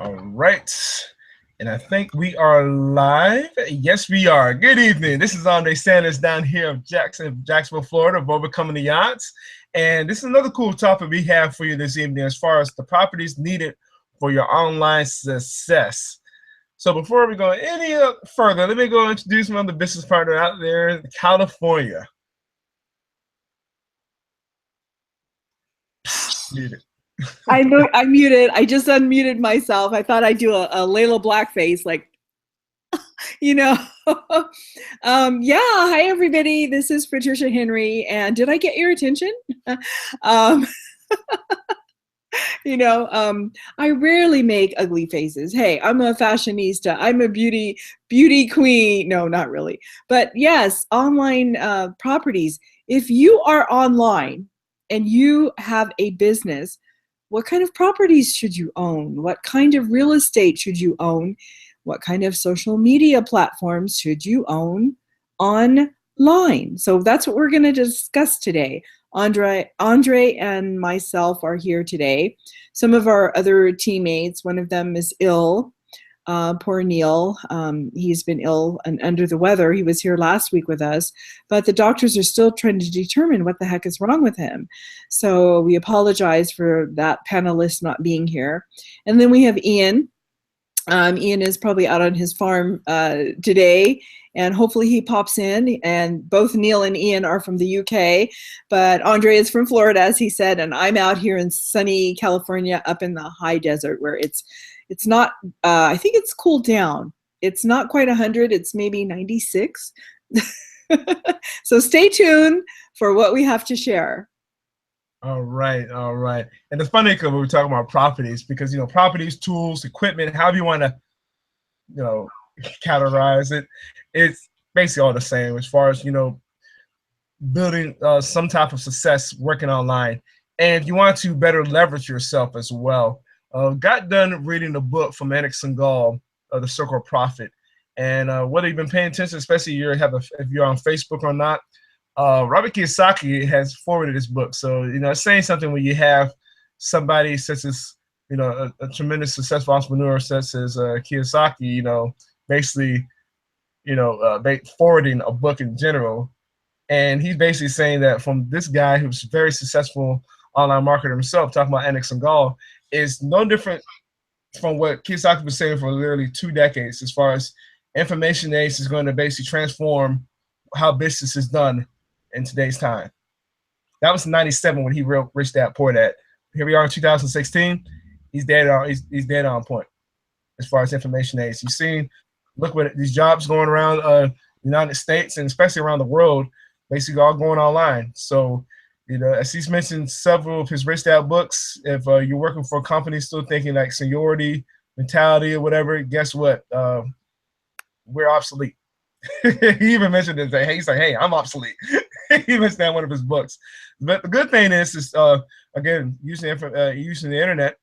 All right. And I think we are live. Yes, we are. Good evening. This is Andre Sanders down here of Jacksonville, Florida, of Overcoming the Odds. And this is another cool topic we have for you this evening as far as the properties needed for your online success. So before we go any further, let me go introduce my other business partner out there in California. Muted. I muted. I just unmuted myself. I thought I'd do a Layla blackface, like, you know. Yeah. Hi, everybody. This is Patricia Henry. And did I get your attention? I rarely make ugly faces. Hey, I'm a fashionista. I'm a beauty queen. No, not really. But yes, online properties. If you are online and you have a business, what kind of properties should you own? What kind of real estate should you own? What kind of social media platforms should you own online? So that's what we're going to discuss today. Andre and myself are here today. Some of our other teammates, one of them is ill. Poor Neil. He's been ill and under the weather. He was here last week with us, but the doctors are still trying to determine what the heck is wrong with him. So we apologize for that panelist not being here. And then we have Ian. Ian is probably out on his farm today, and hopefully he pops in. And both Neil and Ian are from the UK, but Andre is from Florida, as he said, and I'm out here in sunny California up in the high desert where it's not, I think it's cooled down. It's not quite 100, it's maybe 96. So stay tuned for what we have to share. All right. And it's funny because we were talking about properties because, properties, tools, equipment, however you want to, categorize it, it's basically all the same as far as, building some type of success working online. And if you want to better leverage yourself as well, got done reading the book from Anik Singhal, The Circle of Profit. And whether you've been paying attention, especially if you're on Facebook or not, Robert Kiyosaki has forwarded this book. So, it's saying something when you have somebody such as, a tremendous successful entrepreneur such as Kiyosaki, basically, forwarding a book in general. And he's basically saying that from this guy who's very successful online marketer himself, talking about Anik Singhal, is no different from what Kiyosaki was saying for literally 2 decades as far as information age is going to basically transform how business is done in today's time. That was in 97 when he wrote Rich Dad Poor Dad. Here we are in 2016. He's dead on point as far as information age. You've seen, look what these jobs going around the United States and especially around the world, basically all going online. So, as he's mentioned several of his Rich Dad books, if you're working for a company still thinking like seniority, mentality, or whatever, guess what? We're obsolete. He even mentioned it. He's like, hey, I'm obsolete. He mentioned that in one of his books. But the good thing is again, using the internet,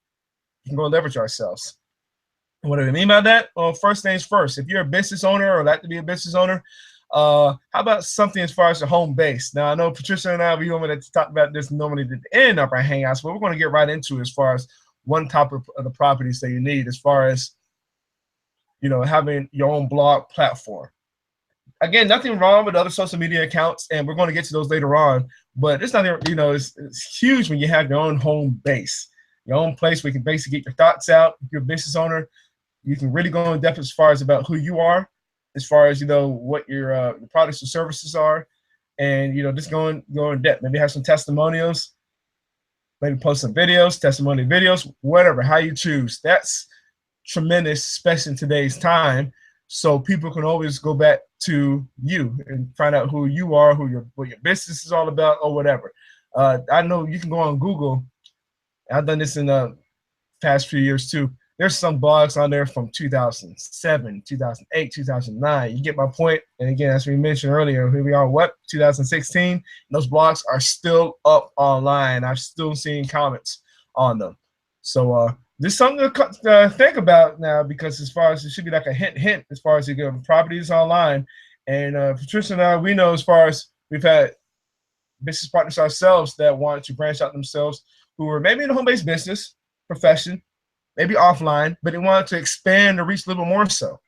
you can go leverage ourselves. And what do I mean by that? Well, first things first. If you're a business owner or like to be a business owner, how about something as far as the home base? Now, I know Patricia and I, we normally talk about this normally at the end of our hangouts, but we're going to get right into it as far as one type of the properties that you need as far as, having your own blog platform. Again, nothing wrong with other social media accounts, and we're going to get to those later on, but it's nothing, it's huge when you have your own home base, your own place where you can basically get your thoughts out. If you're a business owner, you can really go in depth as far as about who you are, as far as, what your products or services are, and, just go in depth. Maybe have some testimonials, maybe post some videos, testimony videos, whatever, how you choose. That's tremendous, especially in today's time. So people can always go back to you and find out who you are, what your business is all about, or whatever. I know you can go on Google. I've done this in the past few years too. There's some blogs on there from 2007, 2008, 2009. You get my point. And again, as we mentioned earlier, here we are, 2016. And those blogs are still up online. I've still seen comments on them. So this is something to think about now, because as far as it should be like a hint as far as you get properties online. And Patricia and I, we know as far as we've had business partners ourselves that want to branch out themselves, who are maybe in the home-based business profession, maybe offline, but they wanted to expand the reach a little more so.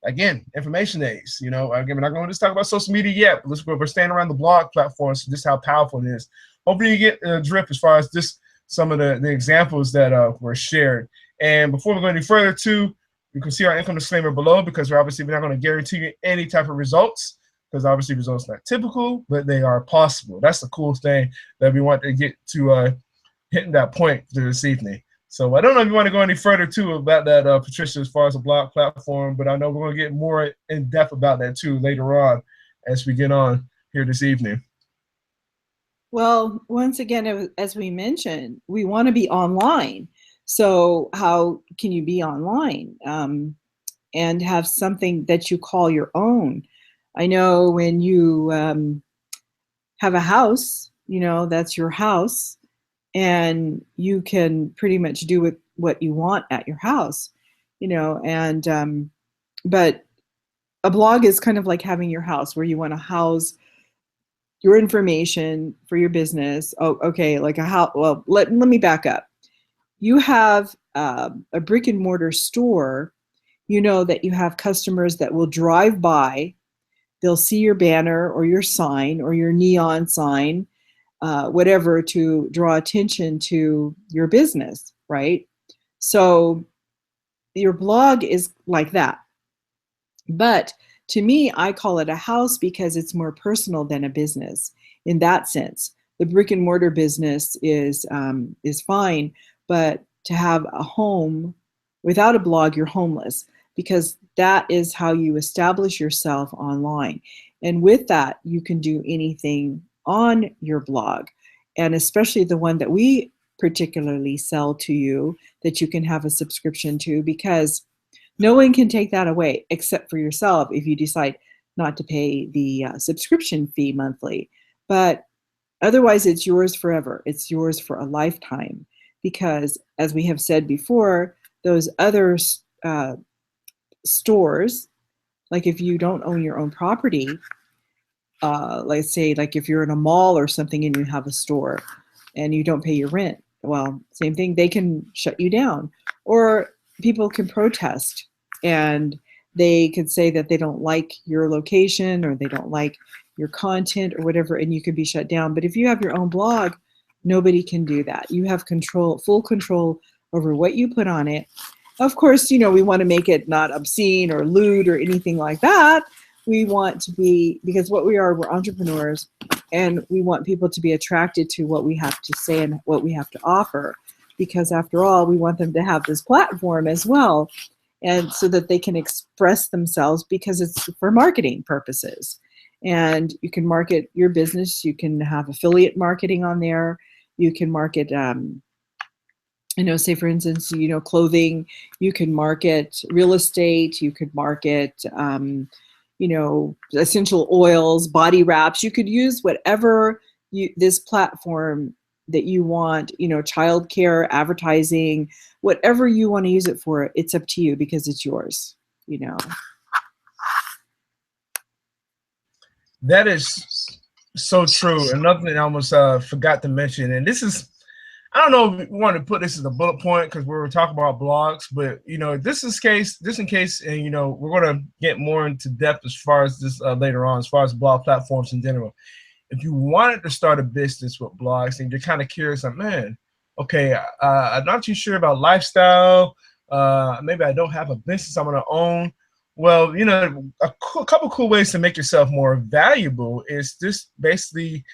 Again, information age. You know, again, we're not going to just talk about social media yet, but we're staying around the blog platforms, just how powerful it is. Hopefully you get a drift as far as just some of the examples that were shared. And before we go any further, too, you can see our income disclaimer below, because we're not going to guarantee you any type of results, because obviously results are not typical, but they are possible. That's the cool thing that we want to get to hitting that point this evening. So I don't know if you want to go any further too about that, Patricia, as far as the blog platform, but I know we're going to get more in depth about that too later on as we get on here this evening. Well, once again, as we mentioned, we want to be online. So how can you be online and have something that you call your own? I know when you have a house, you know, that's your house, and you can pretty much do with what you want at your house, you know, and but a blog is kind of like having your house where you want to house your information for your business. Oh, okay, like a house. Well, let me back up. You have a brick and mortar store, you know that you have customers that will drive by, they'll see your banner or your sign or your neon sign, whatever, to draw attention to your business, right? So your blog is like that. But to me, I call it a house because it's more personal than a business in that sense. The brick and mortar business is fine, but to have a home without a blog, you're homeless, because that is how you establish yourself online. And with that, you can do anything on your blog, and especially the one that we particularly sell to you that you can have a subscription to, because no one can take that away except for yourself if you decide not to pay the subscription fee monthly. But otherwise, it's yours forever. It's yours for a lifetime, because as we have said before, those other stores, like if you don't own your own property, let's say like if you're in a mall or something and you have a store and you don't pay your rent, well, same thing, they can shut you down. Or people can protest and they could say that they don't like your location or they don't like your content or whatever, and you could be shut down. But if you have your own blog, nobody can do that. You have control, full control over what you put on it. Of course, you know, we want to make it not obscene or lewd or anything like that. We want to be, because what we are, we're entrepreneurs, and we want people to be attracted to what we have to say and what we have to offer, because after all, we want them to have this platform as well, and so that they can express themselves, because it's for marketing purposes. And you can market your business, you can have affiliate marketing on there, you can market you know, say for instance, you know, clothing, you can market real estate, you could market you know, essential oils, body wraps. You could use whatever this platform that you want, you know, childcare, advertising, whatever you want to use it for, it's up to you, because it's yours, you know. That is so true. Another thing I almost forgot to mention, and this is, I don't know if we want to put this as a bullet point because we were talking about blogs, but you know, this in case, and you know, we're going to get more into depth as far as this later on, as far as blog platforms in general. If you wanted to start a business with blogs and you're kind of curious, like, man, okay, I'm not too sure about lifestyle. Maybe I don't have a business I'm going to own. Well, you know, a couple cool ways to make yourself more valuable is just basically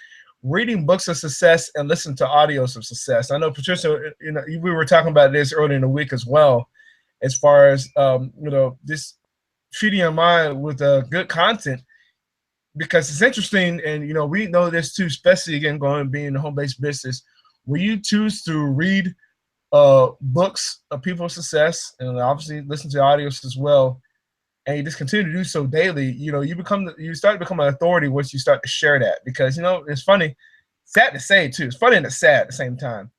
reading books of success and listen to audios of success. I know, Patricia, you know, we were talking about this earlier in the week as well, as far as you know, just feeding your mind with good content, because it's interesting, and you know, we know this too, especially again going being a home-based business, when you choose to read books of people's success and obviously listen to audios as well, and you just continue to do so daily, you know, you start to become an authority once you start to share that. Because, you know, it's funny, sad to say too, it's funny and it's sad at the same time.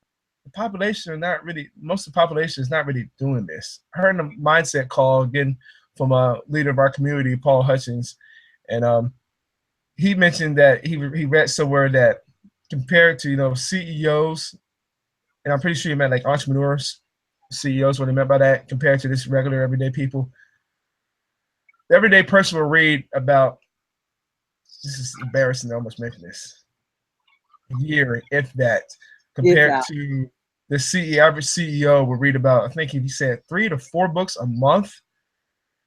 The population are not really, most of the population is not really doing this. I heard a mindset call again from a leader of our community, Paul Hutchins, and he mentioned that he read somewhere that compared to, you know, CEOs, and I'm pretty sure he meant like entrepreneurs, CEOs, what they meant by that, compared to this regular everyday people. The everyday person will read about, this is embarrassing to almost mention this, a year, if that, compared to the average CEO will read about, I think he said 3 to 4 books a month.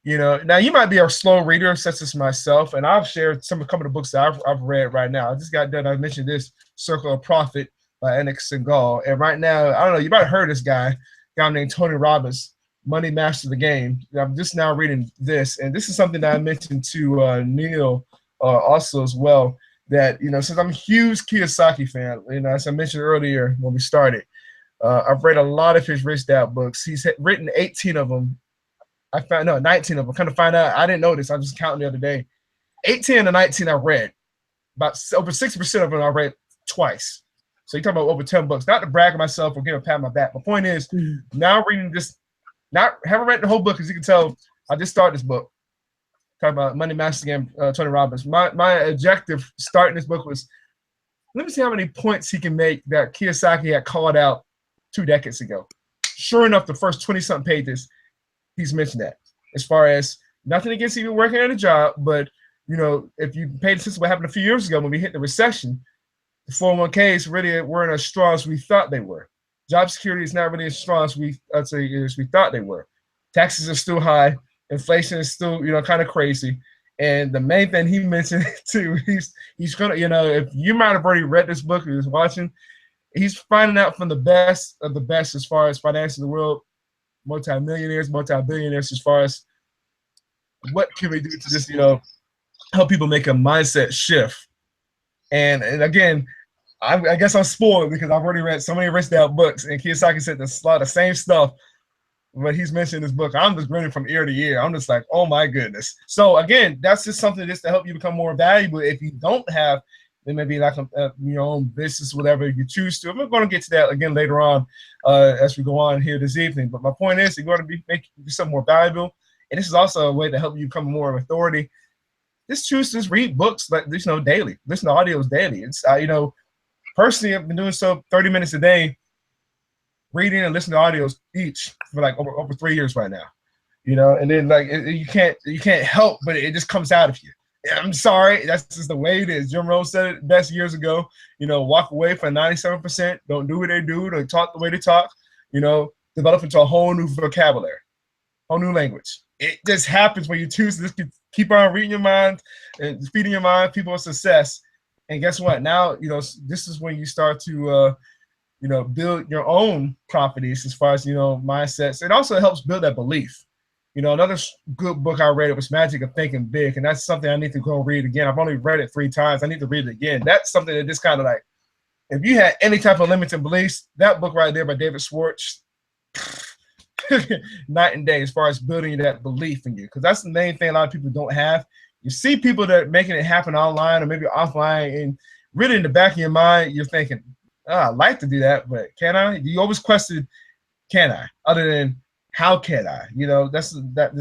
You know, now you might be a slow reader, such as myself, and I've shared a couple of the books that I've read right now. I just got done. I mentioned this Circle of Profit by Anik Singhal, and right now, I don't know, you might have heard this guy named Tony Robbins, Money Master the Game. I'm just now reading this, and this is something that I mentioned to Neil also as well. That, you know, since I'm a huge Kiyosaki fan, you know, as I mentioned earlier when we started, I've read a lot of his Rich Dad books. He's written 18 of them. 19 of them. Kind of find out, I didn't know this. I was just counting the other day. 18 to 19 I read. About over 60% of them I read twice. So you're talking about over 10 books. Not to brag on myself or give a pat on my back. My point is, now reading this, haven't read the whole book, as you can tell, I just started this book. Talking about Money Master Game, Tony Robbins. My objective starting this book was, let me see how many points he can make that Kiyosaki had called out 2 decades ago. Sure enough, the first 20-something pages, he's mentioned that. As far as, nothing against even working at a job, but, you know, if you paid attention to what happened a few years ago when we hit the recession, the 401ks really weren't as strong as we thought they were. Job security is not really as strong as we thought they were. Taxes are still high. Inflation is still, you know, kind of crazy. And the main thing he mentioned too, he's gonna, you know, if you might have already read this book or was watching, he's finding out from the best of the best as far as finance in the world, multi-millionaires, multi-billionaires, as far as what can we do to just, you know, help people make a mindset shift. And again, I guess I'm spoiled because I've already read so many Rich Dad books, and Kiyosaki said a lot of the same stuff. But he's mentioned in this book, I'm just grinning from ear to ear. I'm just like, oh my goodness. So again, that's just something just to help you become more valuable. If you don't have, it may be like your own business, whatever you choose to. I'm going to get to that again later on as we go on here this evening. But my point is, you're going to make yourself more valuable, and this is also a way to help you become more of authority. Just choose to read books like this, you know, daily. Listen to audios daily. It's you know, personally, I've been doing so 30 minutes a day, reading and listening to audios each for like over 3 years right now, you know. And then like you can't help but it just comes out of you. I'm sorry, that's just the way it is. Jim Rohn said it best years ago. You know, walk away from 97%. Don't do what they do. Don't talk the way they talk. You know, develop into a whole new vocabulary, whole new language. It just happens when you choose to just keep on reading your mind and feeding your mind people of success. And guess what? Now, you know, this is when you start to you know, build your own properties as far as, you know, mindsets. It also helps build that belief. You know, another good book I read, it was Magic of Thinking Big, and that's something I need to go read again. I've only read it 3 times. I need to read it again. That's something that just kind of like, if you had any type of limiting beliefs, that book right there by David Schwartz, night and day as far as building that belief in you, because that's the main thing a lot of people don't have. You see people that are making it happen online or maybe offline, and really in the back of your mind, you're thinking, oh, I'd like to do that, but can I? You always question, can I? Other than how can I? You know, there's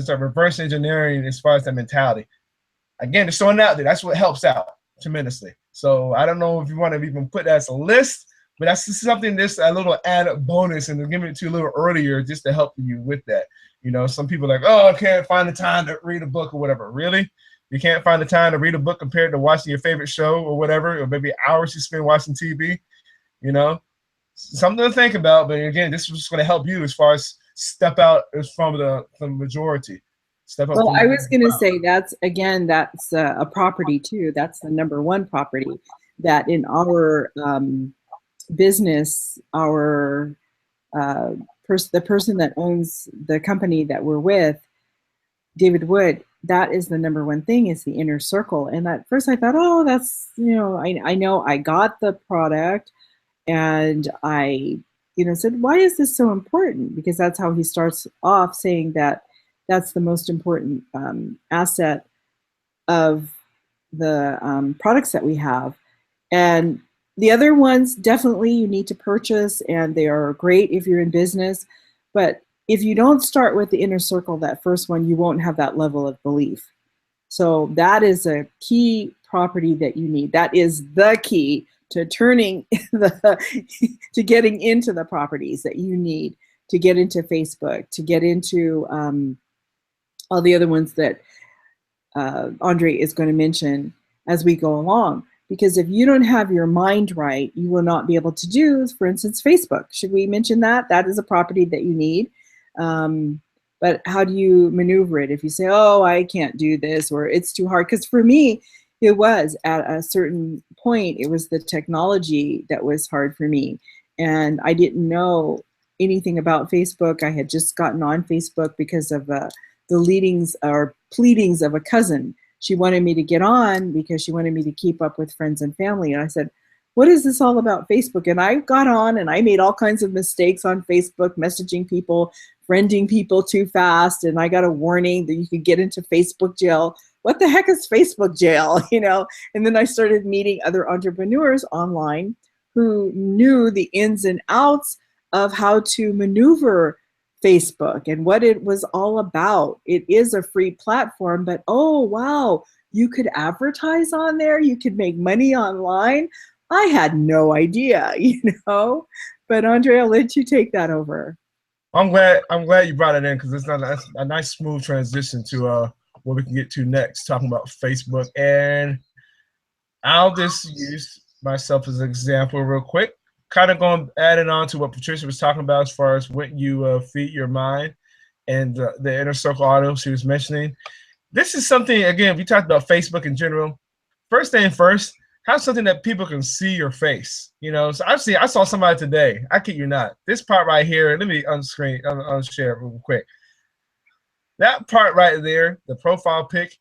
a reverse engineering as far as that mentality. Again, it's showing out there. That's what helps out tremendously. So I don't know if you want to even put that as a list, but that's just something, this a little added bonus, and giving it to you a little earlier just to help you with that. You know, some people are like, oh, I can't find the time to read a book or whatever. Really? You can't find the time to read a book compared to watching your favorite show or whatever, or maybe hours you spend watching TV? You know, something to think about. But again, this was going to help you as far as step out from the majority. Step up. Well, I was going to say that's a property too. That's the number one property that in our business, our the person that owns the company that we're with, David Wood, that is the number one thing, is the inner circle. And at first I thought, oh, that's, you know, I know I got the product, and I, you know, said, why is this so important? Because that's how he starts off, saying that that's the most important asset of the products that we have. And the other ones, definitely you need to purchase, and they are great if you're in business. But if you don't start with the inner circle, that first one, you won't have that level of belief. So that is a key property that you need. That is the key to turning to getting into the properties that you need to get into Facebook, to get into all the other ones that Andre is going to mention as we go along. Because if you don't have your mind right, you will not be able to do, for instance, Facebook. Should we mention that? That is a property that you need. But how do you maneuver it? If you say, oh, I can't do this, or it's too hard. Because for me, it was at a certain point, it was the technology that was hard for me. And I didn't know anything about Facebook. I had just gotten on Facebook because of the leadings or pleadings of a cousin. She wanted me to get on because she wanted me to keep up with friends and family. And I said, what is this all about Facebook? And I got on and I made all kinds of mistakes on Facebook, messaging people, friending people too fast. And I got a warning that you could get into Facebook jail. What the heck is Facebook jail? You know? And then I started meeting other entrepreneurs online who knew the ins and outs of how to maneuver Facebook and what it was all about. It is a free platform, but oh, wow, you could advertise on there. You could make money online. I had no idea, you know, but Andre, I'll let you take that over. I'm glad you brought it in, because it's not a nice smooth transition to what we can get to next, talking about Facebook. And I'll just use myself as an example real quick, kind of adding on to what Patricia was talking about as far as when you feed your mind and the inner circle audio she was mentioning. This is something, again, we talked about Facebook in general. First thing first, have something that people can see your face. You know, so I saw somebody today. I kid you not. This part right here, let me unshare it real quick. That part right there, the profile pic,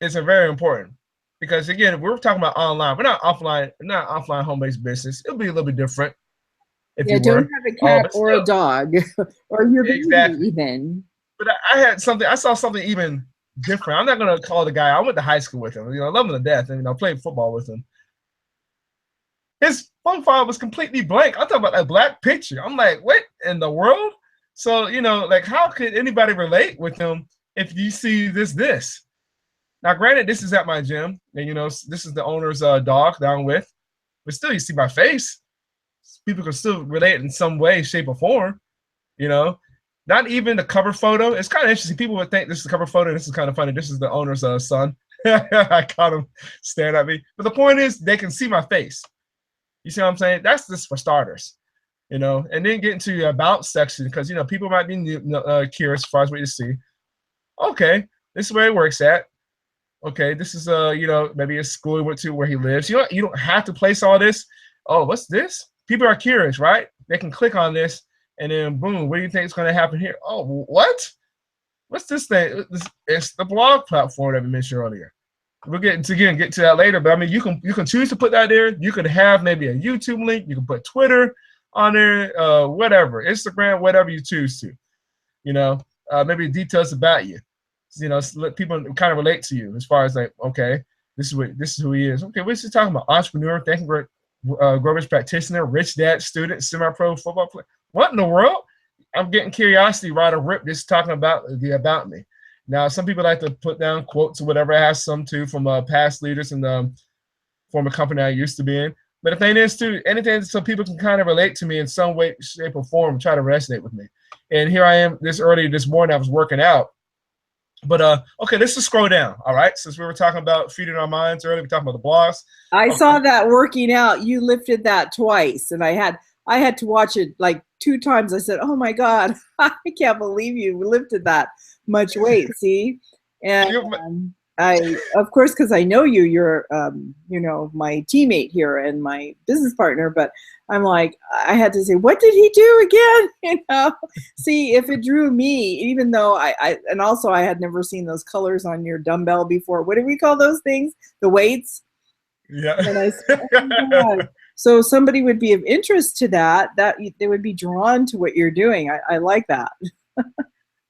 is very important. Because again, we're talking about online. We're not offline home-based business. It'll be a little bit different. If you don't have a cat or a dog or your baby even. But I saw something even different. I'm not gonna call the guy. I went to high school with him. You know, I love him to death, and played football with him. His profile was completely blank. I'm talking about a black picture. I'm like, what in the world? So, like, how could anybody relate with him if you see this? Now, granted, this is at my gym, and this is the owner's dog that I'm with, but still, you see my face. People can still relate in some way, shape, or form. Not even the cover photo. It's kind of interesting. People would think this is the cover photo. This is kind of funny. This is the owner's son. I caught him staring at me. But the point is, they can see my face. You see what I'm saying? That's just for starters. And then get into the about section, because people might be curious as far as what you see. Okay, this is where he works at. Okay, this is maybe a school he went to, where he lives. You don't have to place all this. Oh, what's this? People are curious, right? They can click on this, and then boom, what do you think is going to happen here? Oh, what? What's this thing? It's the blog platform that we mentioned earlier. We'll get to that later, but I mean, you can choose to put that there. You could have maybe a YouTube link. You can put Twitter on there, whatever, Instagram, whatever you choose to. Maybe details about you. So let people kind of relate to you as far as like, okay, this is who he is. Okay, what's he talking about? Entrepreneur, thinking Grover's practitioner, rich dad, student, semi-pro football player. What in the world? I'm getting curiosity right or rip just talking about me. Now, some people like to put down quotes or whatever. I have some too from past leaders in the former company I used to be in. But the thing is too, anything so people can kind of relate to me in some way, shape, or form, try to resonate with me. And here I am early this morning, I was working out. But okay, let's just scroll down. All right, since we were talking about feeding our minds earlier, we talking about the blogs. I saw that working out. You lifted that twice, and I had to watch it like 2 times. I said, "Oh my God, I can't believe you lifted that much weight." See, and I, of course, because I know you, you're my teammate here and my business partner. But I'm like, I had to say, what did he do again? See, if it drew me, even though I had never seen those colors on your dumbbell before. What do we call those things? The weights. Yeah. And I said, oh my God. So somebody would be of interest to that they would be drawn to what you're doing. I like that.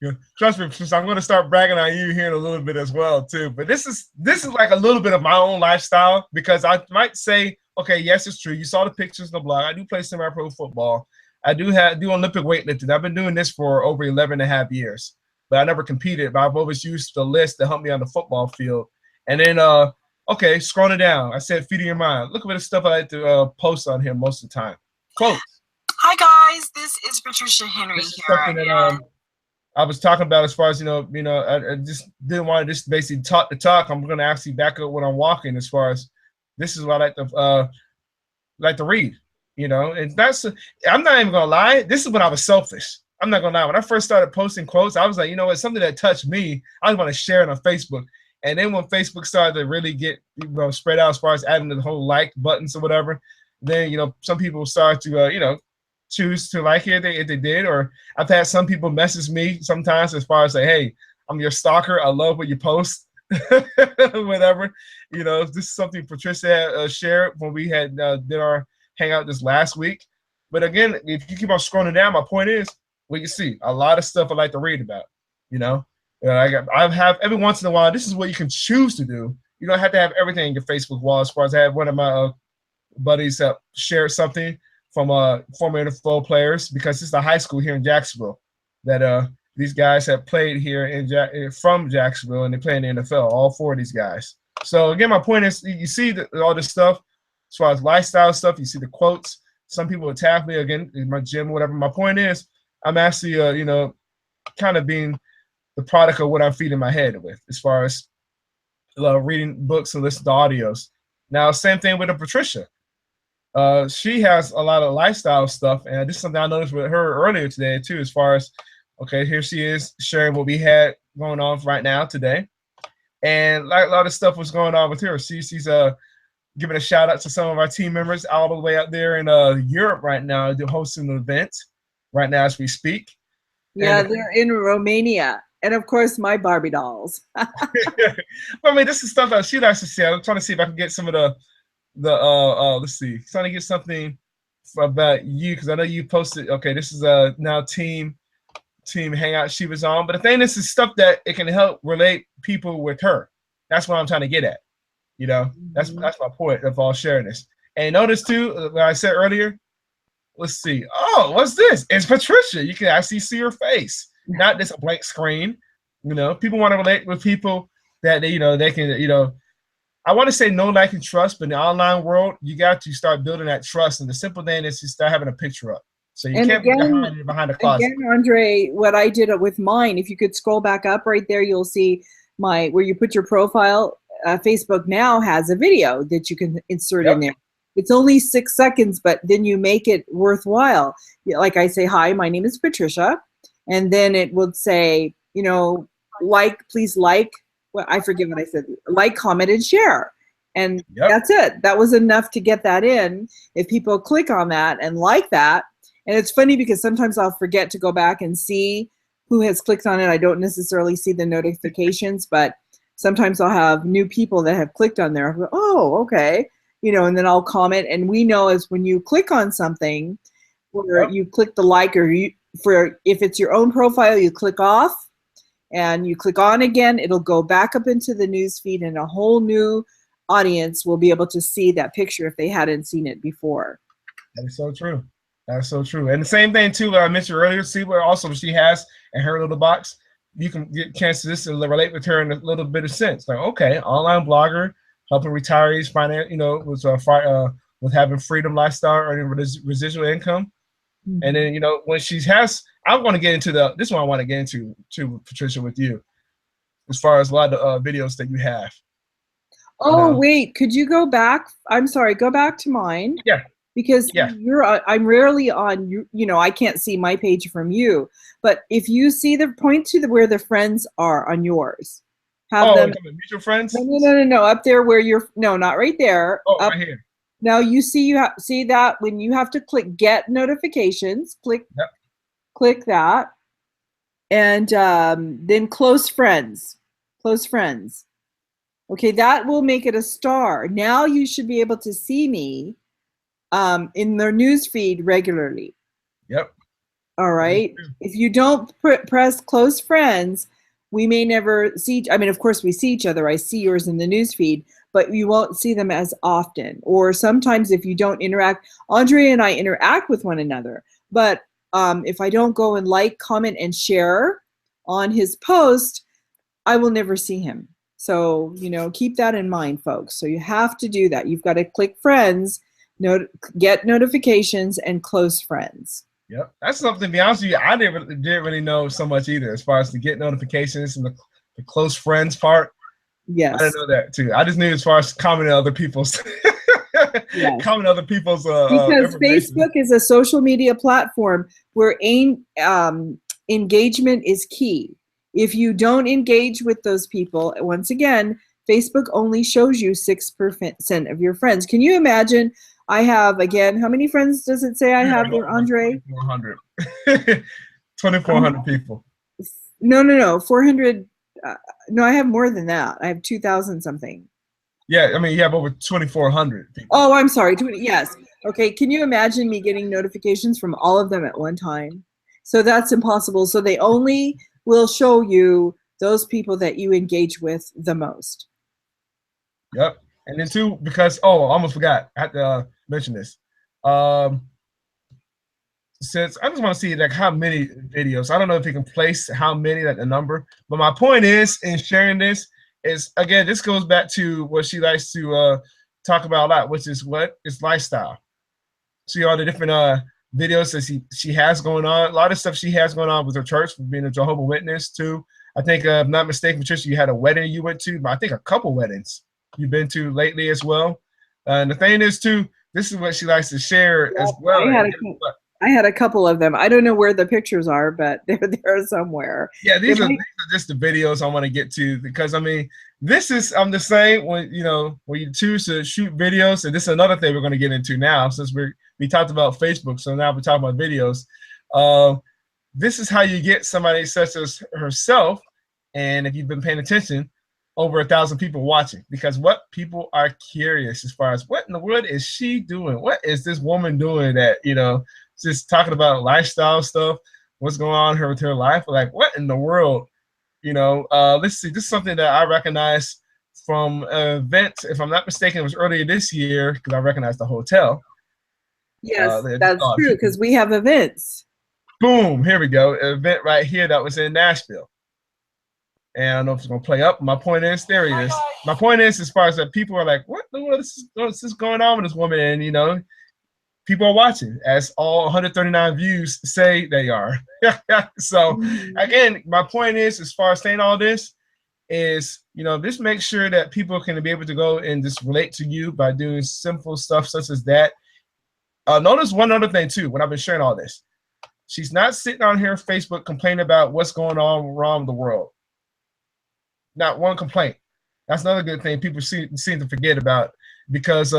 Yeah. Trust me, I'm going to start bragging on you here in a little bit as well too. But this is like a little bit of my own lifestyle, because I might say, okay, yes, it's true. You saw the pictures in the blog. I do play semi-pro football. I do Olympic weightlifting. I've been doing this for over 11 and a half years, but I never competed. But I've always used the list to help me on the football field. And then, okay, scrolling down, I said, feeding your mind. Look at the stuff I like to post on here most of the time. Quotes. Hi guys, this is Patricia Henry This is here. something that I was talking about as far as I just didn't want to just basically talk the talk. I'm going to actually back up when I'm walking. As far as this is what I like to read, and that's I'm not even gonna lie. This is when I was selfish. I'm not gonna lie. When I first started posting quotes, I was like, it's something that touched me. I was want to share it on Facebook. And then when Facebook started to really get spread out as far as adding the whole like buttons or whatever, then some people started to choose to like it if they did. Or I've had some people message me sometimes as far as say, hey, I'm your stalker. I love what you post. Whatever, this is something Patricia had shared when we had did our hangout this last week. But again, if you keep on scrolling down, my point is, well, you see a lot of stuff I like to read about. I have every once in a while. This is what you can choose to do. You don't have to have everything in your Facebook wall. As far as I had one of my buddies shared something from former NFL players, because it's the high school here in Jacksonville that these guys have played here from Jacksonville, and they play in the NFL, all four of these guys. So again, my point is, you see all this stuff as far as lifestyle stuff. You see the quotes. Some people attack me again in my gym, whatever. My point is, I'm actually, kind of being the product of what I'm feeding my head with, as far as reading books and listening to audios. Now, same thing with Patricia. She has a lot of lifestyle stuff, and this is something I noticed with her earlier today too, as far as, okay, here she is sharing what we had going on right now today. And like a lot of stuff was going on with her. She's giving a shout out to some of our team members all the way out there in Europe right now. They're hosting an event right now as we speak. Yeah, they're in Romania. And of course, my Barbie dolls. Well, I mean, this is stuff that she likes to see. I'm trying to see if I can get some of the let's see, trying to get something about you, because I know you posted. Okay, this is now team hangout she was on. But the thing is stuff that it can help relate people with her. That's what I'm trying to get at. That's my point of all sharing this. And notice too, what I said earlier. Let's see. Oh, what's this? It's Patricia. You can actually see her face, not just a blank screen. People want to relate with people that they can. I want to say no, like, and trust, but in the online world, you got to start building that trust. And the simple thing is to start having a picture up. So you can't be behind the closet. Again, Andre, what I did with mine, if you could scroll back up right there, you'll see where you put your profile. Facebook now has a video that you can insert in there. It's only 6 seconds, but then you make it worthwhile. Like I say, hi, my name is Patricia. And then it would say, please like, well, I forget what I said, like, comment, and share. And that's it. That was enough to get that in. If people click on that and like that, and it's funny because sometimes I'll forget to go back and see who has clicked on it. I don't necessarily see the notifications, but sometimes I'll have new people that have clicked on there. I'll go, oh, okay. And then I'll comment. And we know is when you click on something, where you click the like, or if it's your own profile, you click off and you click on again, it'll go back up into the news feed, and a whole new audience will be able to see that picture if they hadn't seen it before. That is so true. That's so true. And the same thing too, I mentioned earlier, see where also she has in her little box, you can get chances to relate with her in a little bit of sense. Like, okay, online blogger, helping retirees finance, with having freedom lifestyle, earning residual income. Mm-hmm. And then, when she has, I want to get into this one I want to get into too, Patricia, with you, as far as a lot of videos that you have. Oh, wait, could you go back? I'm sorry, go back to mine. Yeah. Because I'm rarely on, I can't see my page from you. But if you see point to where the friends are on yours. Have them mutual friends? No, up there where no, not right there. Oh, up, right here. Now you see see that when you have to click get notifications, click that, and then close friends. Okay, that will make it a star. Now you should be able to see me in their news feed regularly. Yep. All right. If you don't press close friends, we may never see. I mean, of course, we see each other. I see yours in the news feed, but you won't see them as often. Or sometimes if you don't interact, Andre and I interact with one another. But if I don't go and like, comment, and share on his post, I will never see him. So, keep that in mind, folks. So you have to do that. You've got to click friends Get notifications and close friends. Yep, that's something. To be honest with you, I didn't really know so much either. As far as the get notifications and the close friends part, I didn't Yes. know that too. I just knew as far as commenting other people's, Yes. commenting other people's Because information. Facebook is a social media platform where engagement is key. If you don't engage with those people, once again, Facebook only shows you 6% of your friends. Can you imagine? I have, again, how many friends does it say I Yeah, have there, Andre? 2,400. Um, 2,400 people. no, 400. No, I have more than that. I have 2,000 something. Yeah, I mean you have over 2,400 people. Oh, I'm sorry. Yes. Okay. Can you imagine me getting notifications from all of them at one time? So that's impossible. So they only will show you those people that you engage with the most. Yep. And then two, because I almost forgot. I had to mention this. Um, since I just want to see like how many videos. I don't know if you can place how many, like the number. But my point is in sharing this is again, this goes back to what she likes to talk about a lot, which is what is lifestyle. See all the different videos that she has going on. A lot of stuff she has going on with her church, being a Jehovah Witness too. I think, if I'm not mistaken, Patricia, you had a wedding you went to, but I think a couple weddings you've been to lately as well. And the thing is too, this is what she likes to share Yep, as well. I had a couple of them. I don't know where the pictures are, but they're somewhere. Yeah, They these are might, just the videos I want to get to because I mean, this is I'm just saying when when you choose to shoot videos, and this is another thing we're going to get into now since we talked about Facebook, so now we're talking about videos. Uh, this is how you get somebody such as herself, and if you've been paying attention, over 1,000 people watching because what people are curious as far as what in the world is she doing? What is this woman doing that just talking about lifestyle stuff? What's going on with her life? Like, what in the world? Let's see. This is something that I recognize from an event. If I'm not mistaken, it was earlier this year because I recognized the hotel. yes, that's true because we have events. Boom! Here we go. An event right here that was in Nashville. And I don't know if it's gonna play up. My point is, there he is. My point is, as far as that, people are like, "What the world is going on with this woman?" And people are watching, as all 139 views say they are. So again, my point is, as far as saying all this, is this makes sure that people can be able to go and just relate to you by doing simple stuff such as that. Notice one other thing too. When I've been sharing all this, she's not sitting on here on Facebook complaining about what's going on wrong with the world. Not one complaint. That's another good thing people seem to forget about because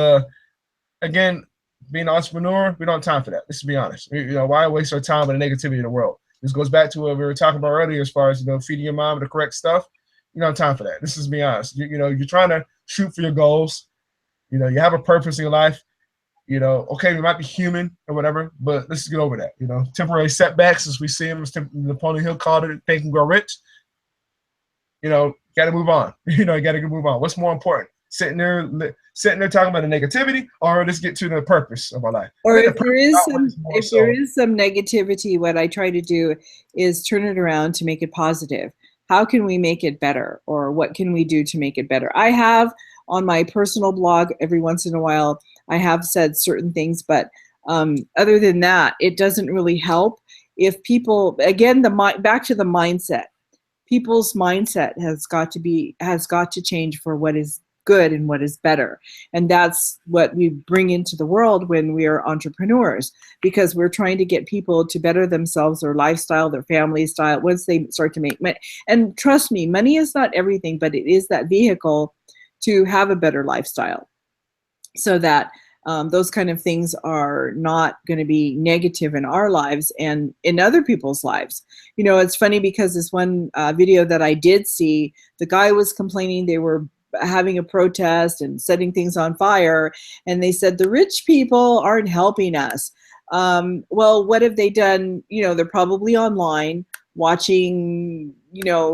again, being an entrepreneur, we don't have time for that. Let's be honest. Why waste our time with the negativity in the world? This goes back to what we were talking about earlier as far as feeding your mom the correct stuff. You don't have time for that. This is be honest. You're trying to shoot for your goals. You have a purpose in your life. Okay, we might be human or whatever, but let's get over that. Temporary setbacks, as we see them, as Napoleon Hill called it, Think and Grow Rich. Got to move on. You got to move on. What's more important? Sitting there talking about the negativity, or let's get to the purpose of our life. Or if there is some negativity, what I try to do is turn it around to make it positive. How can we make it better? Or what can we do to make it better? I have on my personal blog every once in a while, I have said certain things, but other than that, it doesn't really help. If people, again, back to the mindset. People's mindset has got to change for what is good and what is better. And that's what we bring into the world when we are entrepreneurs, because we're trying to get people to better themselves, their lifestyle, their family style, once they start to make money. And trust me, money is not everything, but it is that vehicle to have a better lifestyle so that those kind of things are not going to be negative in our lives and in other people's lives. It's funny because this one video that I did see, the guy was complaining they were having a protest and setting things on fire, and they said the rich people aren't helping us. Well, what have they done? They're probably online watching,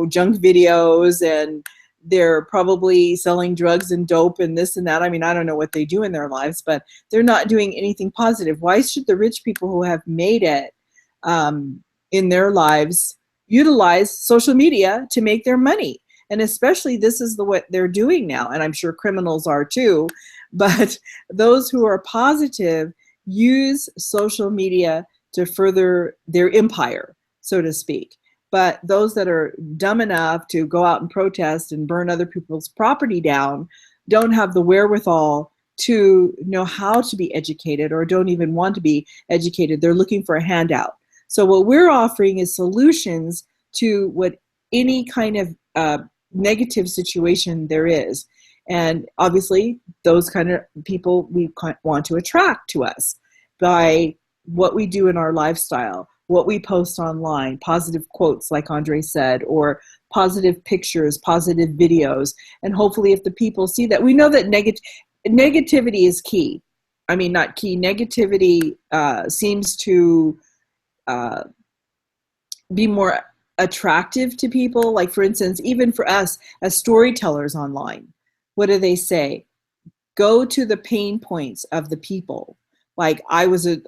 junk videos, and they're probably selling drugs and dope and this and that. I mean, I don't know what they do in their lives, but they're not doing anything positive. Why should the rich people who have made it in their lives utilize social media to make their money? And especially this is what they're doing now, and I'm sure criminals are too, but those who are positive use social media to further their empire, so to speak. But those that are dumb enough to go out and protest and burn other people's property down don't have the wherewithal to know how to be educated, or don't even want to be educated. They're looking for a handout. So what we're offering is solutions to what any kind of negative situation there is. And obviously, those kind of people we want to attract to us by what we do in our lifestyle, what we post online, positive quotes, like Andre said, or positive pictures, positive videos. And hopefully, if the people see that, we know that negativity is key. I mean, not key. Negativity seems to be more attractive to people. Like, for instance, even for us as storytellers online, what do they say? Go to the pain points of the people. Like I wasn't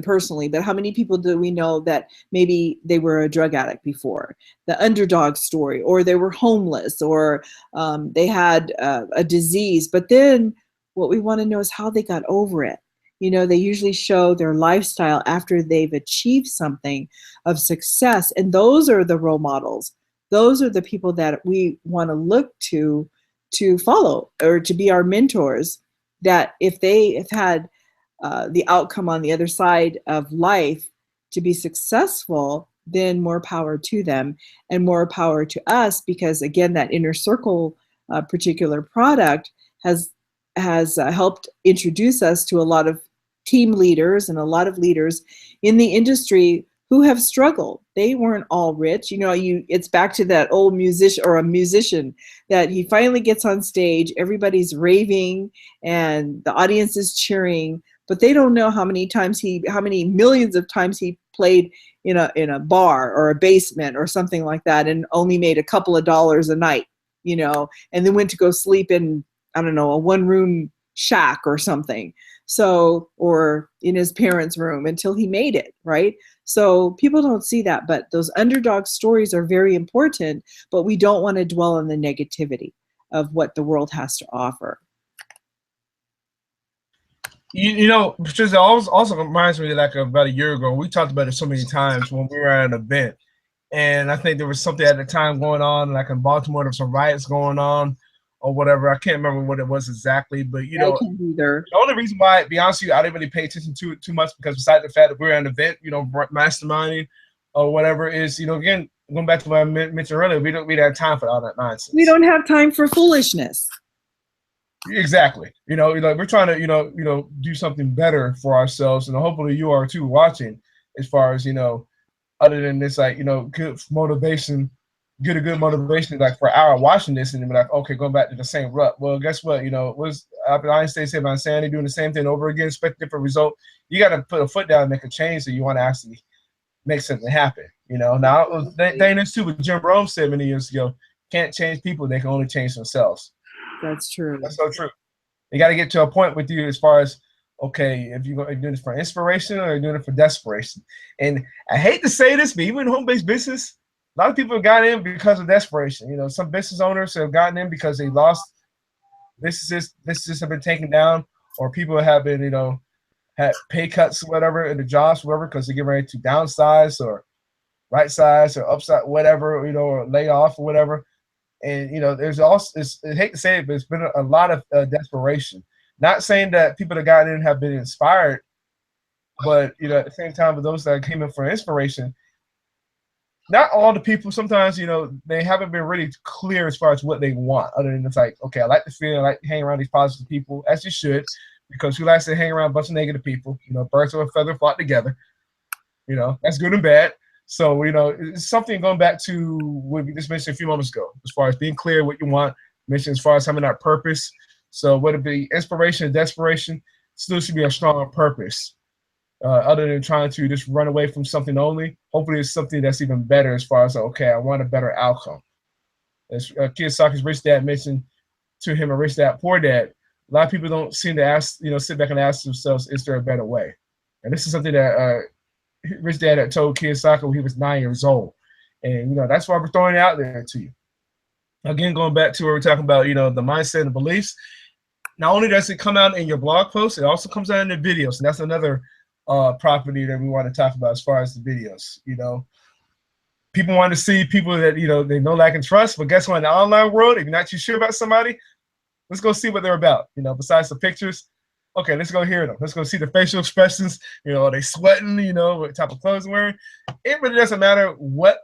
personally, but how many people do we know that maybe they were a drug addict before? The underdog story, or they were homeless, or they had a disease. But then what we want to know is how they got over it. You know, they usually show their lifestyle after they've achieved something of success. And those are the role models. Those are the people that we want to look to follow, or to be our mentors, that if they have had the outcome on the other side of life to be successful, then more power to them and more power to us, because again, that inner circle particular product has helped introduce us to a lot of team leaders and a lot of leaders in the industry who have struggled. They weren't all rich. You know, it's back to that old musician, or a musician, that he finally gets on stage, everybody's raving and the audience is cheering, but they don't know how many millions of times he played in a bar or a basement or something like that, and only made a couple of dollars a night, you know, and then went to go sleep in, I don't know, a one-room shack or something. So, or in his parents' room until he made it, right? So people don't see that, but those underdog stories are very important, but we don't want to dwell on the negativity of what the world has to offer. You know, Patricia, also reminds me, like about a year ago, we talked about it so many times when we were at an event. And I think there was something at the time going on, like in Baltimore, there was some riots going on or whatever. I can't remember what it was exactly, but you know, the only reason why, to be honest with you, I didn't really pay attention to it too much, because besides the fact that we were at an event, you know, masterminding or whatever, is, you know, again, going back to what I mentioned earlier, we don't have time for all that nonsense. We don't have time for foolishness. Exactly. You know, like we're trying to, do something better for ourselves, and hopefully you are too watching, as far as, you know, other than this, like, you know, good motivation, get a good motivation, like for an hour watching this, and then be like, okay, going back to the same rut. Well, guess what? You know, was Einstein said about insanity, doing the same thing over again, expect a different result. You got to put a foot down and make a change, so you want to actually make something happen. You know, now thing is too, what Jim Rome said many years ago: can't change people; they can only change themselves. That's true. That's so true. You got to get to a point with you as far as, okay, if you're doing this for inspiration or you're doing it for desperation. And I hate to say this, but even in home-based business, a lot of people have gotten in because of desperation. You know, some business owners have gotten in because they lost businesses have been taken down, or people have been, you know, had pay cuts or whatever in the jobs, whatever, because they get ready to downsize or right size or upside, whatever, you know, or lay off or whatever. And, you know, there's also, I hate to say it, but it's been a lot of desperation. Not saying that people that got in have been inspired, but, you know, at the same time, for those that came in for inspiration, not all the people, sometimes, you know, they haven't been really clear as far as what they want, other than it's like, okay, I like to feel, I like to hang around these positive people, as you should, because who likes to hang around a bunch of negative people? You know, birds of a feather flock together. You know, that's good and bad. So, you know, it's something going back to what we just mentioned a few moments ago, as far as being clear what you want, mentioned as far as having that purpose. So whether it be inspiration or desperation, still should be a strong purpose, other than trying to just run away from something only. Hopefully it's something that's even better as far as, okay, I want a better outcome. As Kiyosaki's Rich Dad mentioned to him, a Rich Dad, Poor Dad, a lot of people don't seem to ask, you know, sit back and ask themselves, is there a better way? And this is something that Rich Dad had told Kiyosaki when he was 9 years old. And, you know, that's why we're throwing it out there to you. Again, going back to where we're talking about, you know, the mindset and beliefs. Not only does it come out in your blog post, it also comes out in the videos, and that's another property that we want to talk about as far as the videos. You know, people want to see people that, you know, they know, like, and trust, but guess what? In the online world, if you're not too sure about somebody, let's go see what they're about. You know, besides the pictures, okay, let's go hear them. Let's go see the facial expressions. You know, are they sweating? You know, what type of clothes they're wearing? It really doesn't matter what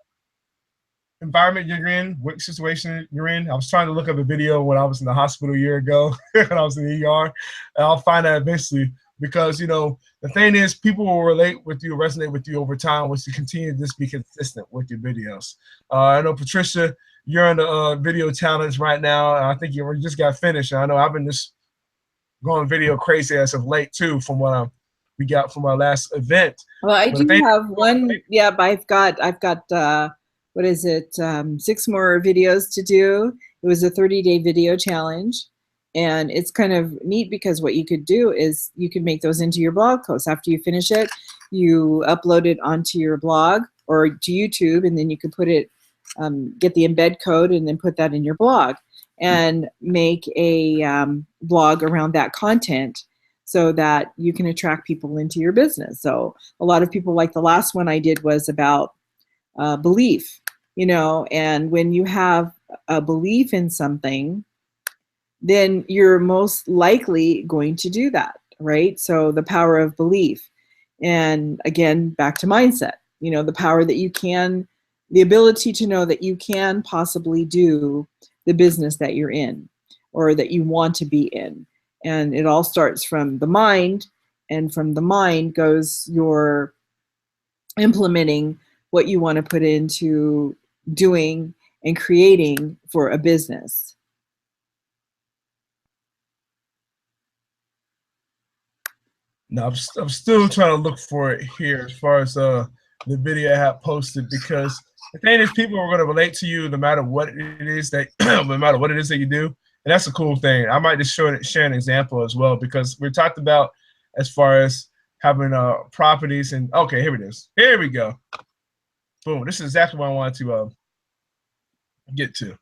environment you're in, what situation you're in. I was trying to look up a video when I was in the hospital a year ago, when I was in the ER, and I'll find that eventually, because, you know, the thing is, people will relate with you, resonate with you over time once you continue to just be consistent with your videos. I know, Patricia, you're on the video challenge right now, and I think you just got finished. And I know I've been just going video crazy as of late too, from what we got from our last event. Well, I do have one. Yeah, but I've got what is it? 6 more videos to do. It was a 30-day video challenge, and it's kind of neat because what you could do is you could make those into your blog posts. After you finish it, you upload it onto your blog or to YouTube, and then you could put it, get the embed code, and then put that in your blog and make a blog around that content so that you can attract people into your business. So a lot of people, like the last one I did was about belief, you know, and when you have a belief in something, then you're most likely going to do that, right? So the power of belief. And again, back to mindset, you know, the power that you can, the ability to know that you can possibly do the business that you're in or that you want to be in. And it all starts from the mind, and from the mind goes your implementing what you want to put into doing and creating for a business. No, I'm still trying to look for it here as far as the video I have posted, because the thing is, people are going to relate to you no matter what it is that no matter what it is that you do, and that's a cool thing. I might just share an example as well, because we talked about as far as having properties, and okay, here it is. Here we go. Boom. This is exactly what I wanted to get to.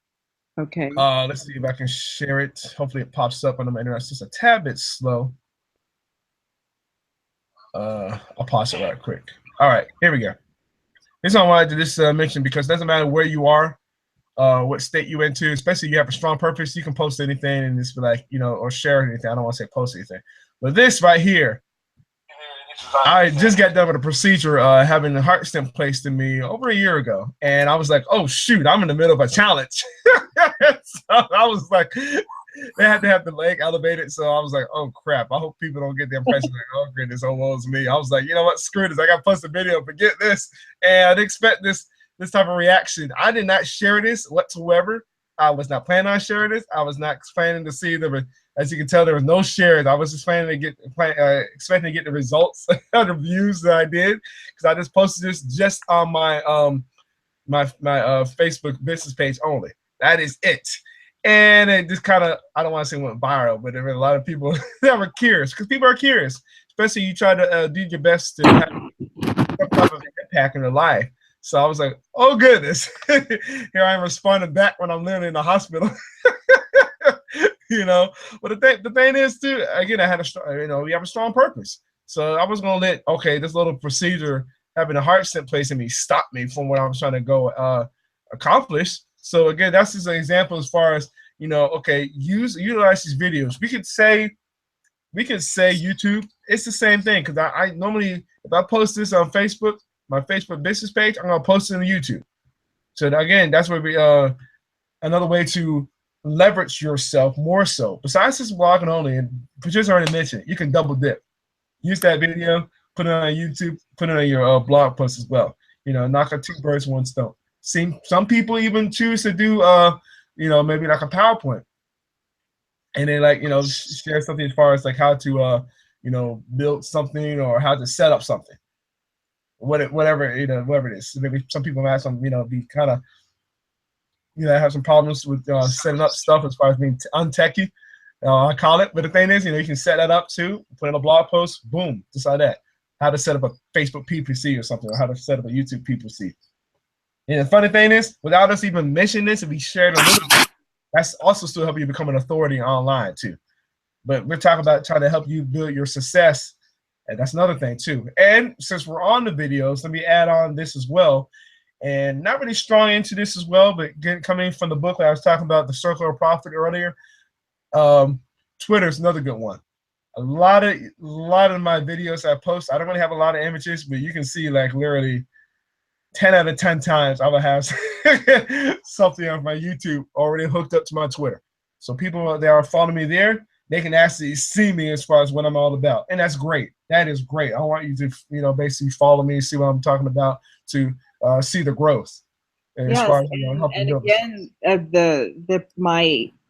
Okay. Let's see if I can share it. Hopefully it pops up on my internet. It's just a tad bit slow. I'll pause it right quick. All right, here we go. This is what I wanted to just mention, because it doesn't matter where you are, what state you into, especially if you have a strong purpose, you can post anything and just be like, you know, or share anything. I don't want to say post anything. But this right here, I just got done with a procedure having a heart stem placed in me over a year ago. And I was like, oh, shoot, I'm in the middle of a challenge. So I was like, they had to have the leg elevated. So I was like, oh, crap. I hope people don't get the impression like, oh, goodness, oh, woe is me. I was like, you know what? Screw this. I got to post a video. Forget this. And I'd expect this type of reaction. I did not share this whatsoever. I was not planning on sharing this. I was not planning to see the, as you can tell, there was no shares. I was just planning to expecting to get the results of the views that I did, because I just posted this just on my my Facebook business page only. That is it. And it just kind of, I don't want to say went viral, but there were a lot of people that were curious, because people are curious, especially you try to do your best to have some type of impact in their life. So I was like, oh, goodness. Here I am responding back when I'm literally in the hospital. You know, but the thing is, too, again, I had we have a strong purpose. So I was going to let, okay, this little procedure, having a heart stent placed in me, stop me from what I was trying to go accomplish. So again, that's just an example as far as, you know, okay, utilize these videos. We could say YouTube. It's the same thing, because I normally, if I post this on Facebook, my Facebook business page, I'm gonna post it on YouTube. So again, that's where we another way to leverage yourself more so. Besides just blogging only, and Patricia already mentioned, you can double dip. Use that video, put it on YouTube, put it on your blog post as well. You know, knock out 2 birds, 1 stone. See, some people even choose to do, you know, maybe like a PowerPoint, and then, like, you know, share something as far as like how to, you know, build something or how to set up something, whatever, you know, whatever it is. Maybe some people have some, you know, be kind of, you know, have some problems with setting up stuff as far as being untechy, I call it. But the thing is, you know, you can set that up too, put in a blog post, boom, just like that. How to set up a Facebook PPC or something, or how to set up a YouTube PPC. And the funny thing is, without us even mentioning this, if we shared a little bit, That's also still help you become an authority online too. But we're talking about trying to help you build your success, and that's another thing too. And since we're on the videos, let me add on this as well. And not really strong into this as well, but coming from the book I was talking about, The Circle of Profit earlier, Twitter is another good one. A lot of my videos I post, I don't really have a lot of images, but you can see like literally 10 out of 10 times I will have something on my YouTube already hooked up to my Twitter. So people that are following me there, they can actually see me as far as what I'm all about. And that's great. That is great. I want you to, basically follow me, see what I'm talking about, to see the growth. And as Yes, far as, helping and build. again,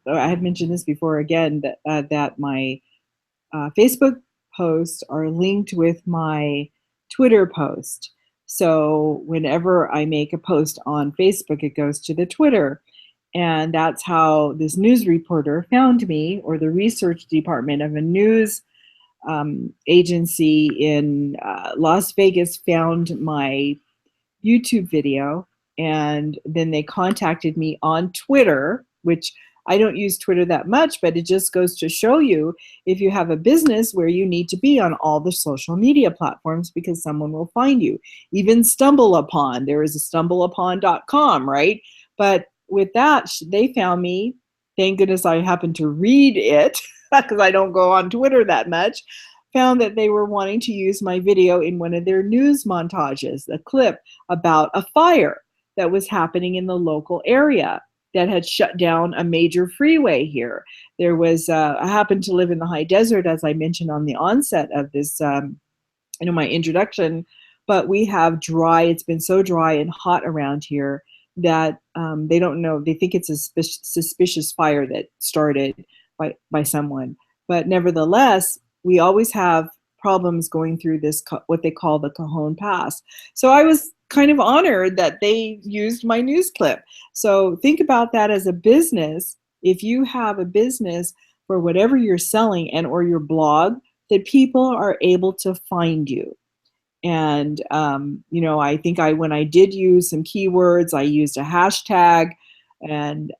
I had mentioned this before again, that my Facebook posts are linked with my Twitter post. So whenever I make a post on Facebook, it goes to the Twitter. And that's how this news reporter found me, or the research department of a news agency in Las Vegas found my YouTube video. And then they contacted me on Twitter, which I don't use Twitter that much, but it just goes to show you, if you have a business, where you need to be on all the social media platforms, because someone will find you. Even StumbleUpon, there is a stumbleupon.com, right? But with that, they found me. Thank goodness I happened to read it, because I don't go on Twitter that much. Found that they were wanting to use my video in one of their news montages, a clip about a fire that was happening in the local area that had shut down a major freeway here. There was, I happen to live in the high desert, as I mentioned on the onset of this, my introduction, but we have it's been so dry and hot around here that they don't know, they think it's a suspicious fire that started by someone. But nevertheless, we always have problems going through this, what they call the Cajon Pass. So I was kind of honored that they used my news clip. So think about that as a business. If you have a business for whatever you're selling or your blog, that people are able to find you. And, I think when I did use some keywords, I used a hashtag, and,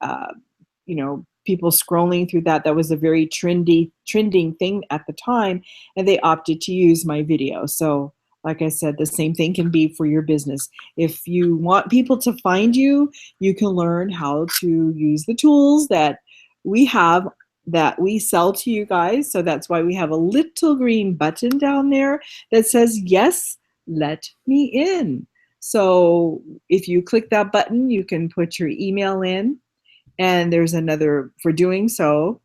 people scrolling through that was a very trending thing at the time, and they opted to use my video. So like I said, the same thing can be for your business. If you want people to find you, you can learn how to use the tools that we have, that we sell to you guys. So that's why we have a little green button down there that says, yes, let me in. So if you click that button, you can put your email in, and there's another for doing so.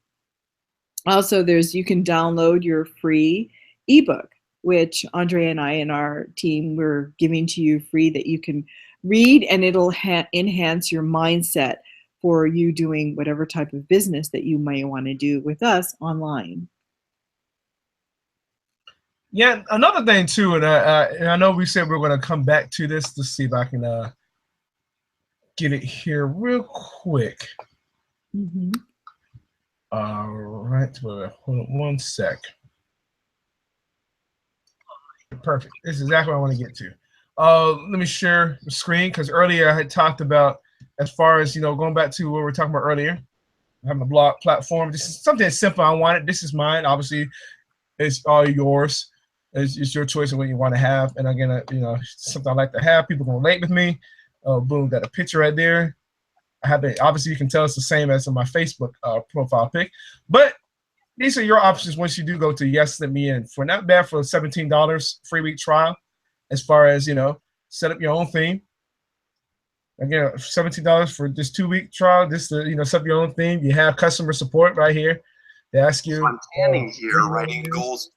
Also, you can download your free ebook, which Andre and I and our team, we're giving to you free, that you can read, and it'll enhance your mindset for you doing whatever type of business that you may want to do with us online. Yeah, another thing too, and I know we said we're going to come back to this to see if I can get it here real quick. Mm-hmm. All right, hold on one sec. Perfect. This is exactly what I want to get to. Let me share the screen, because earlier I had talked about, as far as going back to what we were talking about earlier, having a blog platform. This is something that's simple. I wanted. This is mine. Obviously, it's all yours. It's your choice of what you want to have. And again, something I like to have. People can relate with me. Boom, got a picture right there. I have it. Obviously, you can tell it's the same as in my Facebook profile pic. But these are your options once you do go to Yes, Let Me In. For not bad, for $17 free week trial, as far as set up your own theme. Again, $17 for this 2-week trial. This set up your own theme. You have customer support right here. They ask you. I'm standing here writing goals.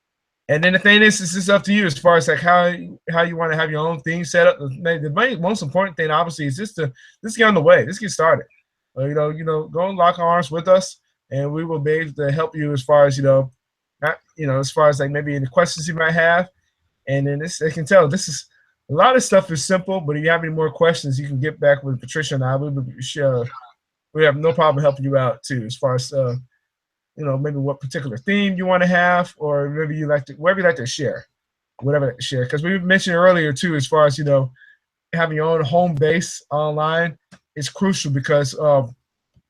And then the thing is, this is up to you as far as like how you want to have your own thing set up. The most important thing, obviously, is just to get on the way. Let's get started. Go and lock arms with us, and we will be able to help you as far as as far as like maybe any questions you might have. And then I can tell this is a lot of stuff is simple, but if you have any more questions, you can get back with Patricia and I. We have no problem helping you out too, as far as maybe what particular theme you want to have, or maybe whatever you like to share, whatever to share. Because we mentioned earlier too, as far as having your own home base online is crucial, because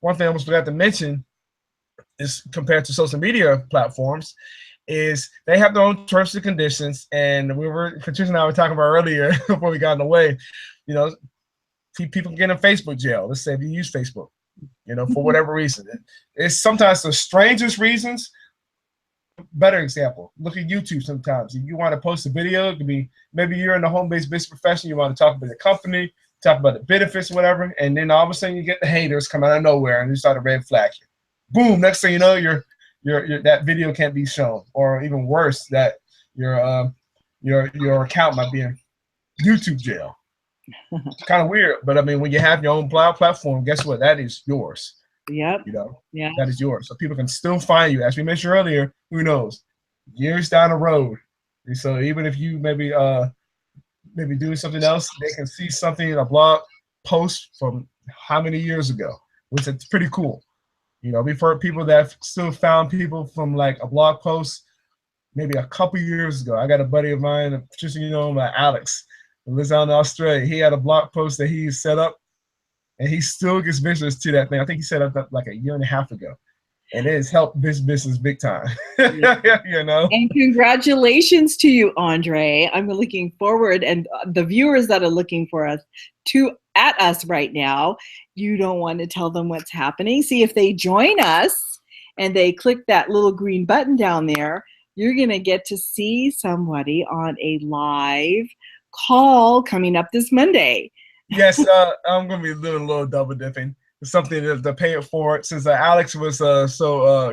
one thing I almost forgot to mention is compared to social media platforms is they have their own terms and conditions. And Patricia and I were talking about earlier before we got in the way, you know, people get in Facebook jail. Let's say if you use Facebook, you know, for whatever reason. It's sometimes the strangest reasons. Better example, look at YouTube sometimes. If you want to post a video, it could be maybe you're in the home-based business profession, you want to talk about the company, talk about the benefits, whatever, and then all of a sudden you get the haters come out of nowhere and you start to red flag you. Boom, next thing you know, your that video can't be shown, or even worse, that your account might be in YouTube jail. It's kind of weird, but I mean, when you have your own platform, guess what? That is yours. Yep. You know, yeah, that is yours. So people can still find you. As we mentioned earlier, who knows, years down the road. And so even if you maybe doing something else, they can see something in a blog post from how many years ago, which is pretty cool. You know, we've heard people that have still found people from like a blog post maybe a couple years ago. I got a buddy of mine, just you know, Alex, who lives out in Australia. He had a blog post that he set up, and he still gets visitors to that thing. I think he set up that like a year and a half ago, and it has helped this business big time. You know. And congratulations to you, Andre. I'm looking forward, and the viewers that are looking for us at us right now, you don't want to tell them what's happening. See, if they join us and they click that little green button down there, you're going to get to see somebody on a live call coming up this Monday. Yes, I'm going to be doing a little double dipping. It's something to pay it forward, since Alex was so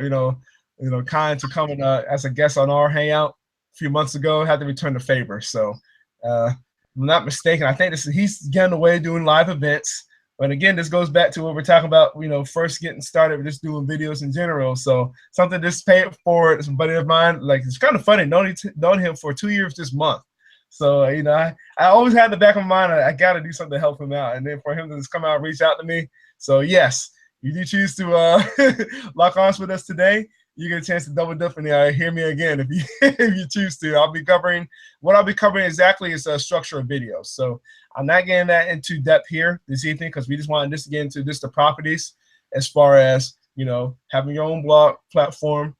kind to coming as a guest on our hangout a few months ago. Had to return the favor. So if I'm not mistaken, I think he's getting away doing live events. But again, this goes back to what we're talking about, you know, first getting started with just doing videos in general. So something just pay it forward. Somebody of mine, like, it's kind of funny, known him for 2 years this month. So, you know, I always had in the back of my mind, I got to do something to help him out. And then for him to just come out and reach out to me. So, yes, you do choose to lock arms with us today, you get a chance to double dip and hear me again if you if you choose to. I'll be covering exactly is a structure of videos. So I'm not getting that into depth here this evening because we just wanted this to get into just the properties as far as, you know, having your own blog platform.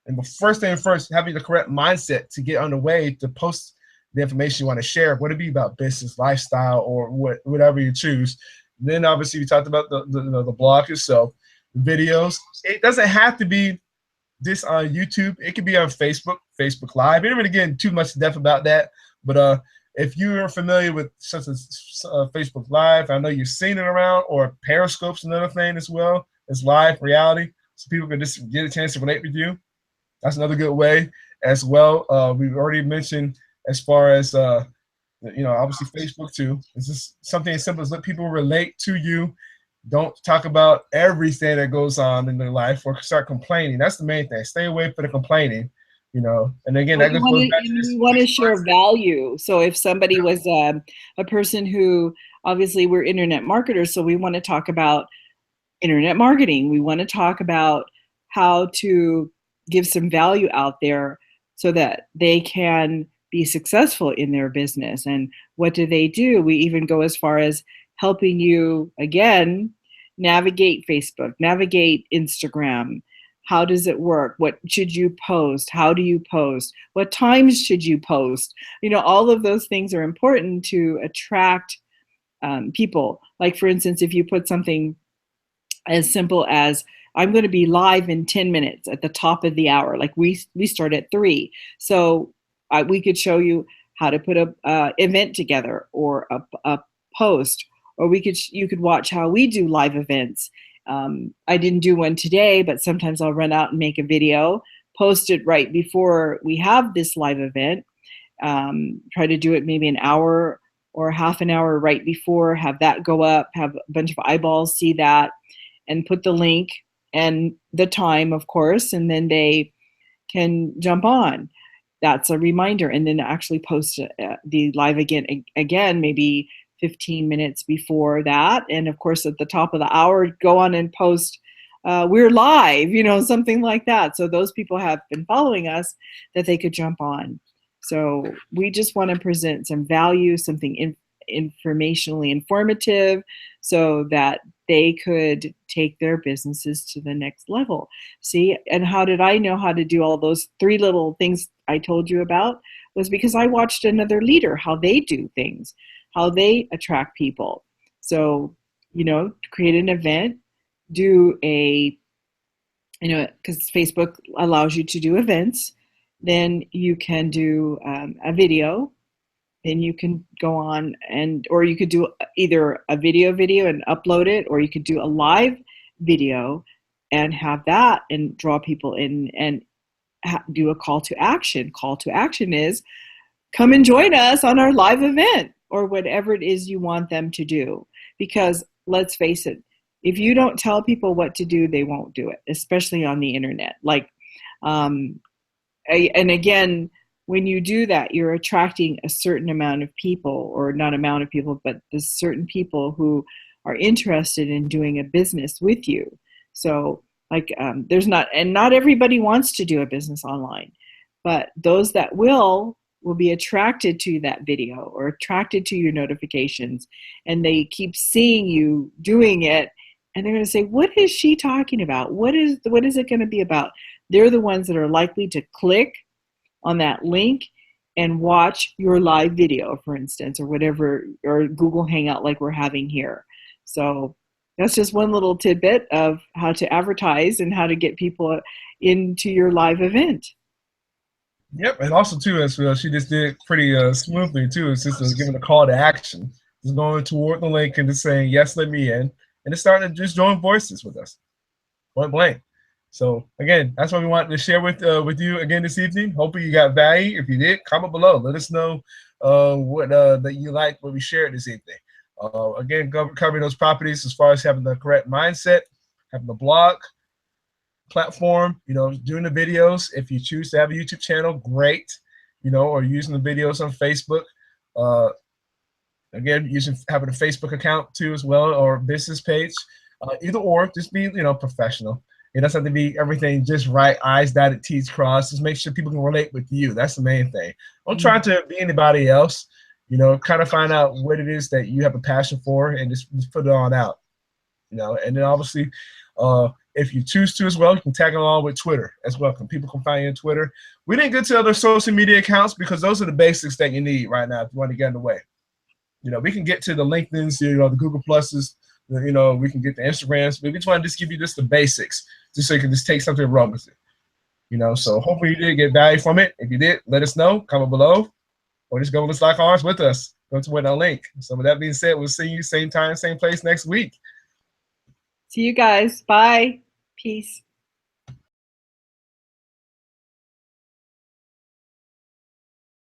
And the first thing first, having the correct mindset to get underway to post the information you want to share, whether it be about business, lifestyle, or whatever you choose. Then obviously we talked about the blog itself, videos. It doesn't have to be this on YouTube. It could be on Facebook Live. I didn't really get into too much depth about that, but if you're familiar with such as Facebook Live, I know you've seen it around, or Periscope's another thing as well. It's live reality, so people can just get a chance to relate with you. That's another good way as well. We've already mentioned as far as obviously Facebook too. It's just something as simple as let people relate to you. Don't talk about everything that goes on in their life or start complaining. That's the main thing. Stay away from the complaining, you know. And again, that goes back to this. We want to share value. So if somebody was a person who, obviously we're internet marketers, so we want to talk about internet marketing. We want to talk about how to give some value out there so that they can be successful in their business. And what do? We even go as far as helping you, again, navigate Facebook, navigate Instagram. How does it work? What should you post? How do you post? What times should you post? You know, all of those things are important to attract people. Like, for instance, if you put something as simple as, I'm going to be live in 10 minutes at the top of the hour. Like we start at 3. So we could show you how to put a event together or a post, or you could watch how we do live events. I didn't do one today, but sometimes I'll run out and make a video, post it right before we have this live event. Try to do it maybe an hour or half an hour right before, have that go up, have a bunch of eyeballs see that, and put the link and the time, of course, and then they can jump on. That's a reminder. And then actually post the live again, maybe 15 minutes before that. And of course, at the top of the hour, go on and post, we're live, you know, something like that. So those people have been following us that they could jump on. So we just want to present some value, something informationally informative, so that they could take their businesses to the next level. See, and how did I know how to do all those 3 little things I told you about? Was because I watched another leader, how they do things, how they attract people. So, you know, create an event, do a, you know, because Facebook allows you to do events, then you can do a video, then you can go on and, or you could do either a video and upload it, or you could do a live video and have that and draw people in and do a call to action. Call to action is come and join us on our live event or whatever it is you want them to do. Because let's face it, if you don't tell people what to do, they won't do it, especially on the internet. Like, and again, when you do that, you're attracting a certain amount of people, or not amount of people, but the certain people who are interested in doing a business with you. So like there's not, and not everybody wants to do a business online, but those that will be attracted to that video or attracted to your notifications, and they keep seeing you doing it, and they're going to say, what is she talking about? What is it going to be about? They're the ones that are likely to click on that link and watch your live video, for instance, or whatever, or Google Hangout like we're having here. So that's just one little tidbit of how to advertise and how to get people into your live event. Yep, and also too, as well, she just did pretty smoothly too. It's just giving a call to action, just going toward the link and just saying, "Yes, let me in," and it's starting to just join voices with us, point blank. So again, that's what we wanted to share with you again this evening. Hopefully you got value. If you did, comment below. Let us know what that you like, what we shared this evening. Again, covering those properties as far as having the correct mindset, having the blog platform, you know, doing the videos. If you choose to have a YouTube channel, great, you know, or using the videos on Facebook. Again, having a Facebook account too as well, or business page. Either or, just be, you know, professional. It doesn't have to be everything just right, I's dotted, T's crossed. Just make sure people can relate with you. That's the main thing. Don't try to be anybody else. You know, kind of find out what it is that you have a passion for and just put it on out. You know, and then obviously, if you choose to as well, you can tag along with Twitter as well. People can find you on Twitter. We didn't get to other social media accounts because those are the basics that you need right now if you want to get in the way. You know, we can get to the LinkedIn's, you know, the Google Pluses, you know, we can get the Instagrams, but we just want to just give you just the basics, just so you can just take something and run with it. You know, so hopefully you did get value from it. If you did, let us know, comment below, or just go to Slack Ours with us. Go to our link. So with that being said, we'll see you same time, same place next week. See you guys. Bye. Peace.